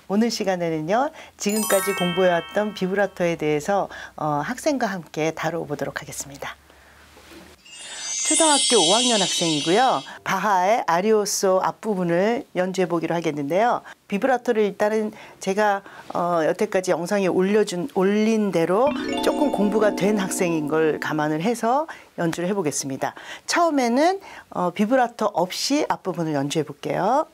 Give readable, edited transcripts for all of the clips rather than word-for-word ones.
오늘 시간에는요, 지금까지 공부해왔던 비브라토에 대해서 학생과 함께 다뤄보도록 하겠습니다. 초등학교 5학년 학생이고요. 바하의 아리오소 앞부분을 연주해 보기로 하겠는데요. 비브라토를 일단은 제가 여태까지 영상에 올린 대로 조금 공부가 된 학생인 걸 감안을 해서 연주를 해보겠습니다. 처음에는 비브라토 없이 앞부분을 연주해 볼게요.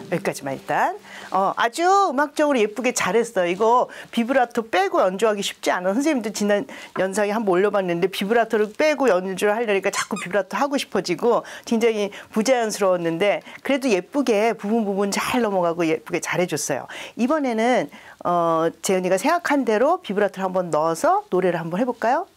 여기까지만 일단 아주 음악적으로 예쁘게 잘했어요. 이거 비브라토 빼고 연주하기 쉽지 않아. 선생님도 지난 연상에 한번 올려봤는데 비브라토를 빼고 연주를 하려니까 자꾸 비브라토 하고 싶어지고 굉장히 부자연스러웠는데 그래도 예쁘게 부분 잘 넘어가고 예쁘게 잘해줬어요. 이번에는 재은이가 생각한 대로 비브라토를 한번 넣어서 노래를 한번 해볼까요?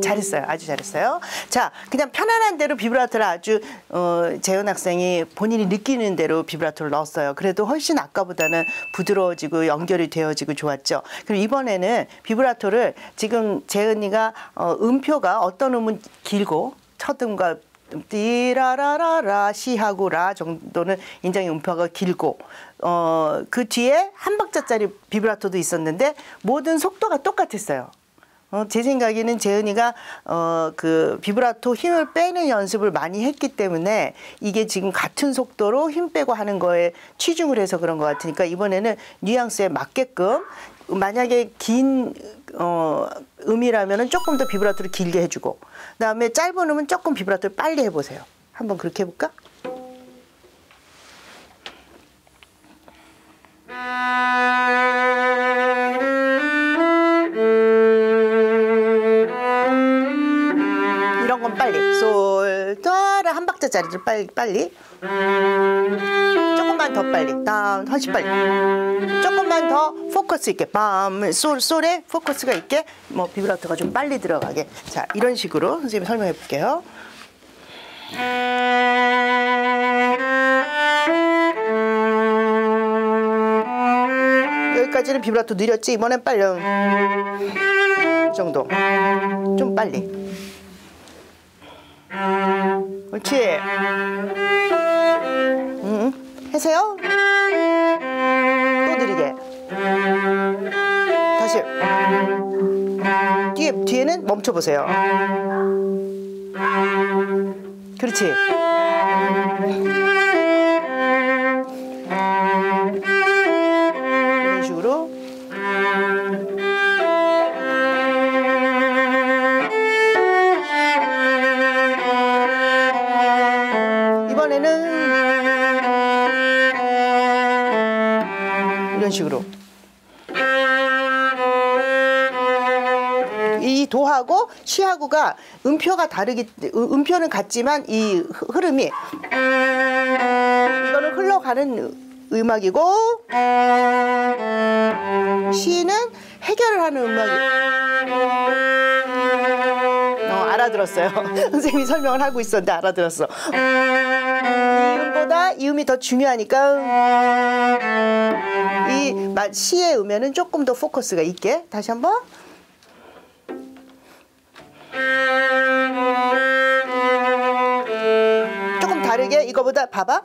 잘했어요. 아주 잘했어요. 자, 그냥 편안한 대로 비브라토를 아주 재은 학생이 본인이 느끼는 대로 비브라토를 넣었어요. 그래도 훨씬 아까보다는 부드러워지고 연결이 되어지고 좋았죠. 그럼 이번에는 비브라토를 지금 재은이가 음표가 어떤 음은 길고 첫 음과 띠라라라라 시하고 라 정도는 굉장히 음표가 길고 그 뒤에 한 박자짜리 비브라토도 있었는데 모든 속도가 똑같았어요. 제 생각에는 재은이가 그 비브라토 힘을 빼는 연습을 많이 했기 때문에 이게 지금 같은 속도로 힘 빼고 하는 거에 치중을 해서 그런 것 같으니까 이번에는 뉘앙스에 맞게끔 만약에 긴 음이라면은 조금 더 비브라토를 길게 해주고 그다음에 짧은 음은 조금 비브라토를 빨리 해보세요. 한번 그렇게 해볼까? 이런 건 빨리 솔, 도를 한 박자짜리를 빨리 조금만 더 빨리 훨씬 빨리 조금만 더 포커스 있게 솔에 포커스가 있게 뭐 비브라토가 좀 빨리 들어가게 자 이런 식으로 선생님이 설명해 볼게요. 여기까지는 비브라토 느렸지 이번엔 빨리 이 정도 좀 빨리 그렇지. 해세요. 또 느리게. 다시. 뒤에는 멈춰보세요. 그렇지. 이런 식으로. 이런 식으로 이 도하고 시하고가 음표가 음표는 같지만 이 흐름이 이거는 흘러가는 음악이고 시는 해결을 하는 음악이 알아들었어요. 선생님이 설명을 하고 있었는데 알아들었어. 이 음보다 이 음이 더 중요하니까 이 시의 음에는 조금 더 포커스가 있게 다시 한번 조금 다르게 이거보다 봐봐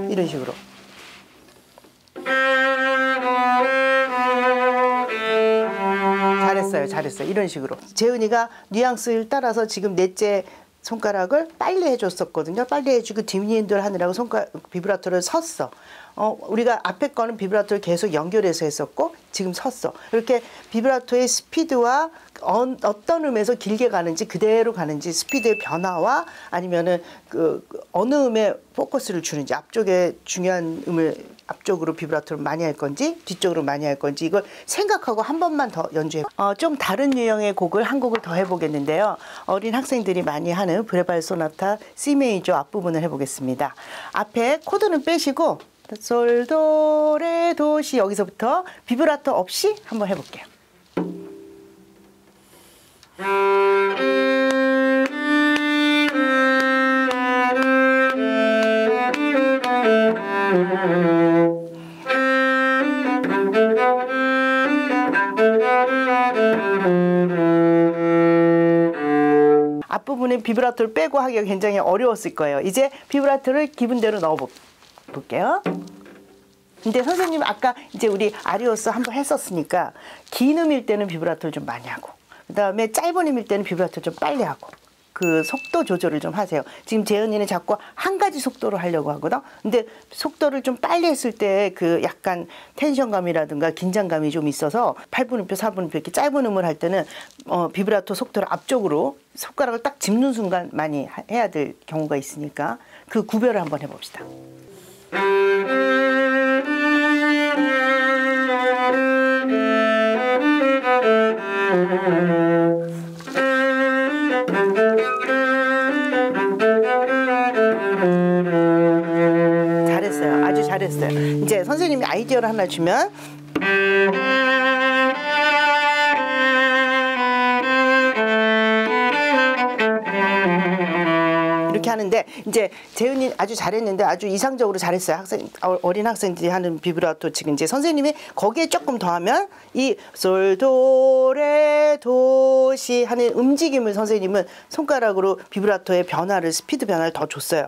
이런 식으로 잘했어요. 이런 식으로 재은이가 뉘앙스를 따라서 지금 넷째 손가락을 빨리 해줬었거든요. 빨리 해주고 뒷인도를 하느라고 비브라토를 섰어. 우리가 앞에 거는 비브라토를 계속 연결해서 했었고 지금 섰어. 이렇게 비브라토의 스피드와 어떤 음에서 길게 가는지 그대로 가는지 스피드의 변화와 아니면은 어느 음에 포커스를 주는지 앞쪽에 중요한 음을 앞쪽으로 비브라토를 많이 할 건지 뒤쪽으로 많이 할 건지 이걸 생각하고 한 번만 더 연주해. 좀 다른 유형의 곡을 한 곡을 더 해보겠는데요. 어린 학생들이 많이 하는 브레발 소나타 C 메이저 앞부분을 해보겠습니다. 앞에 코드는 빼시고 솔, 도, 레, 도, 시 여기서부터 비브라토 없이 한번 해볼게요. 앞부분에 비브라토를 빼고 하기가 굉장히 어려웠을 거예요. 이제 비브라토를 기분대로 넣어볼게요. 근데 선생님 아까 이제 우리 아리오스 한번 했었으니까 긴 음일 때는 비브라토를 좀 많이 하고 그 다음에 짧은 음일 때는 비브라토를 좀 빨리 하고 그 속도 조절을 좀 하세요. 지금 재은이는 자꾸 한 가지 속도로 하려고 하거든. 근데 속도를 좀 빨리 했을 때 그 약간 텐션감이라든가 긴장감이 좀 있어서 8분음표, 4분음표 이렇게 짧은 음을 할 때는 비브라토 속도를 앞쪽으로 손가락을 딱 짚는 순간 많이 해야 될 경우가 있으니까 그 구별을 한번 해봅시다. 잘했어요. 아주 잘했어요. 이제 선생님이 아이디어를 하나 주면 이렇게 하는데 이제 재은이 아주 잘했는데 아주 이상적으로 잘했어요. 어린 학생들이 하는 비브라토 지금 이제 선생님이 거기에 조금 더하면 이 솔, 도, 레, 도, 시 하는 움직임을 선생님은 손가락으로 비브라토의 변화를 스피드 변화를 더 줬어요.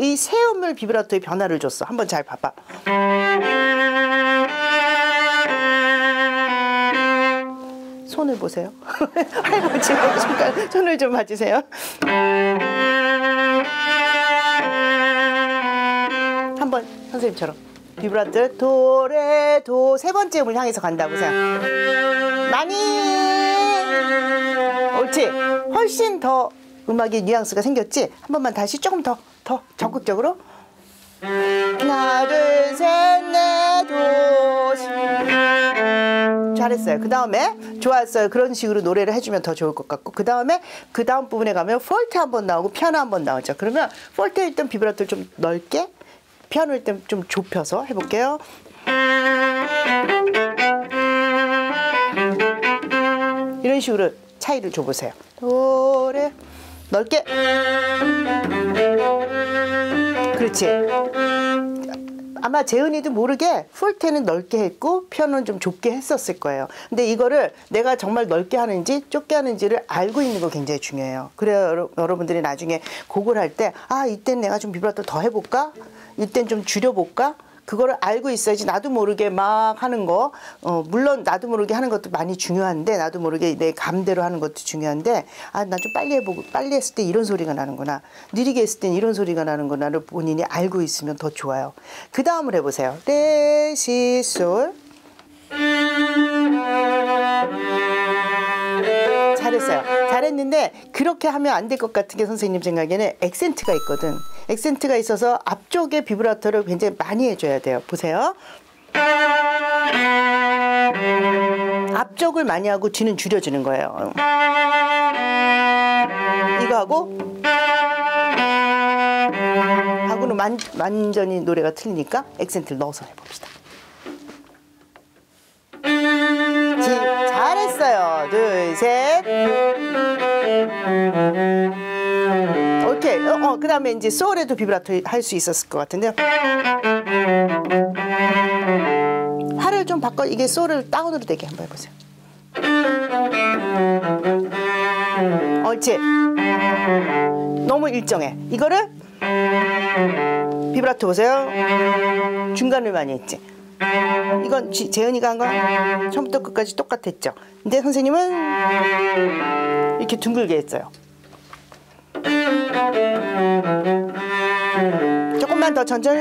이 세 음을 비브라토의 변화를 줬어. 한번 잘 봐봐. 손을 보세요. 할아버지 손을 좀 봐주세요. 한번 선생님처럼 비브라토 도, 레, 도 세 번째 음을 향해서 간다고 생각. 많이 옳지. 훨씬 더 음악의 뉘앙스가 생겼지. 한 번만 다시 조금 더 적극적으로. 하나 둘 셋 넷 도 시. 잘했어요. 그 다음에 좋았어요. 그런 식으로 노래를 해주면 더 좋을 것 같고 그 다음에 그 다음 부분에 가면 폴트 한번 나오고 피아노 한번 나오죠. 그러면 폴트일 땐 비브라토를 좀 넓게 피아노일 땐 좀 좁혀서 해볼게요. 이런 식으로 차이를 줘보세요. 도레 넓게. 그렇지. 아마 재은이도 모르게 폴테는 넓게 했고 피아노는 좀 좁게 했었을 거예요. 근데 이거를 내가 정말 넓게 하는지 좁게 하는지를 알고 있는 거 굉장히 중요해요. 그래야 여러분들이 나중에 곡을 할 때 이땐 내가 좀 비브라토 더 해볼까? 이땐 좀 줄여볼까? 그거를 알고 있어야지. 나도 모르게 막 하는 거 물론 나도 모르게 하는 것도 많이 중요한데 나도 모르게 내 감대로 하는 것도 중요한데 나 좀 빨리 해보고 빨리 했을 때 이런 소리가 나는구나 느리게 했을 땐 이런 소리가 나는구나를 본인이 알고 있으면 더 좋아요. 그 다음을 해보세요. 레, 시, 솔. 잘했어요. 잘했는데 그렇게 하면 안 될 것 같은 게 선생님 생각에는 액센트가 있거든. 액센트가 있어서 앞쪽에 비브라토를 굉장히 많이 해줘야 돼요. 보세요. 앞쪽을 많이 하고 뒤는 줄여주는 거예요. 이거 하고는 완전히 노래가 틀리니까 액센트를 넣어서 해봅시다. 잘했어요. 둘, 셋. 오케이. 그 다음에 이제 소울에도 비브라토 할 수 있었을 것 같은데요. 팔을 좀 바꿔. 이게 소울을 다운으로 되게 한번 해보세요. 옳지. 너무 일정해. 이거를 비브라토 보세요. 중간을 많이 했지. 이건 재은이가 한 건 처음부터 끝까지 똑같았죠. 근데 선생님은 이렇게 둥글게 했어요. 조금만 더 천천히.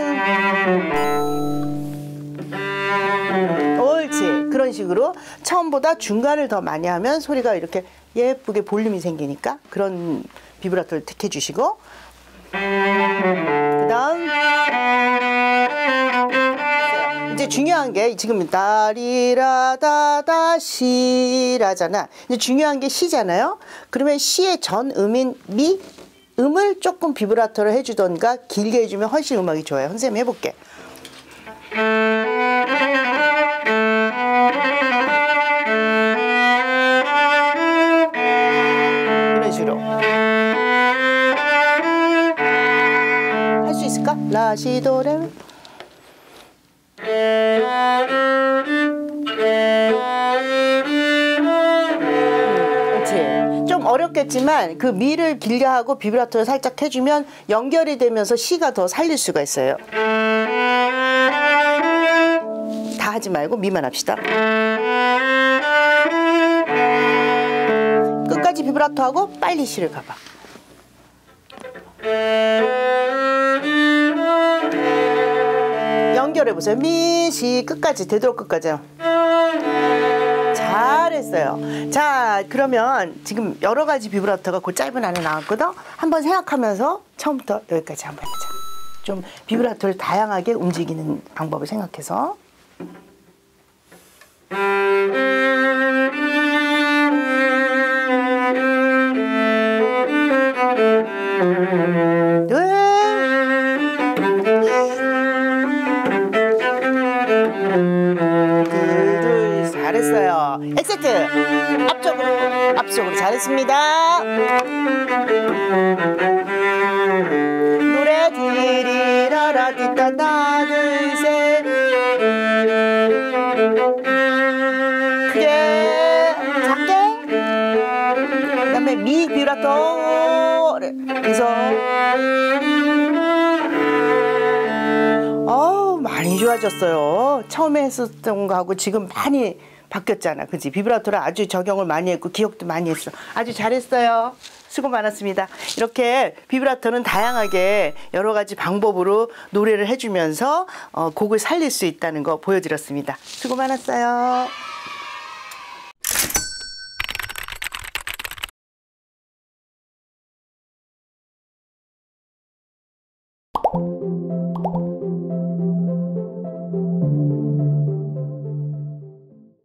옳지. 그런 식으로 처음보다 중간을 더 많이 하면 소리가 이렇게 예쁘게 볼륨이 생기니까 그런 비브라토를 택해 주시고, 그 다음 이제 중요한 게 지금 다리라다다 시라잖아. 이제 중요한 게 시잖아요. 그러면 시의 전 음인 미 음을 조금 비브라토로 해주던가 길게 해주면 훨씬 음악이 좋아요. 선생님 해볼게. 이런 식으로 할 수 있을까? 라시도레. 좀 어렵겠지만 그 미를 길게 하고 비브라토를 살짝 해주면 연결이 되면서 시가 더 살릴 수가 있어요. 다 하지 말고 미만 합시다. 끝까지 비브라토 하고 빨리 시를 가봐. 연결해보세요. 미, 시 끝까지 되도록 끝까지요. 잘했어요. 자, 그러면 지금 여러 가지 비브라토가 그 짧은 안에 나왔거든. 한번 생각하면서 처음부터 여기까지 한번 해보자. 좀 비브라토를 다양하게 움직이는 방법을 생각해서. 잘했어요. 엑세트 앞쪽으로 잘했습니다. 노래 디리라라 띠따 둘셋 크게 작게 그다음에 미 비브라토 그래서 많이 좋아졌어요. 처음에 했었던 거하고 지금 많이 바뀌었잖아. 그치? 비브라토를 아주 적용을 많이 했고 기억도 많이 했어. 아주 잘했어요. 수고 많았습니다. 이렇게 비브라토는 다양하게 여러 가지 방법으로 노래를 해주면서 곡을 살릴 수 있다는 거 보여드렸습니다. 수고 많았어요.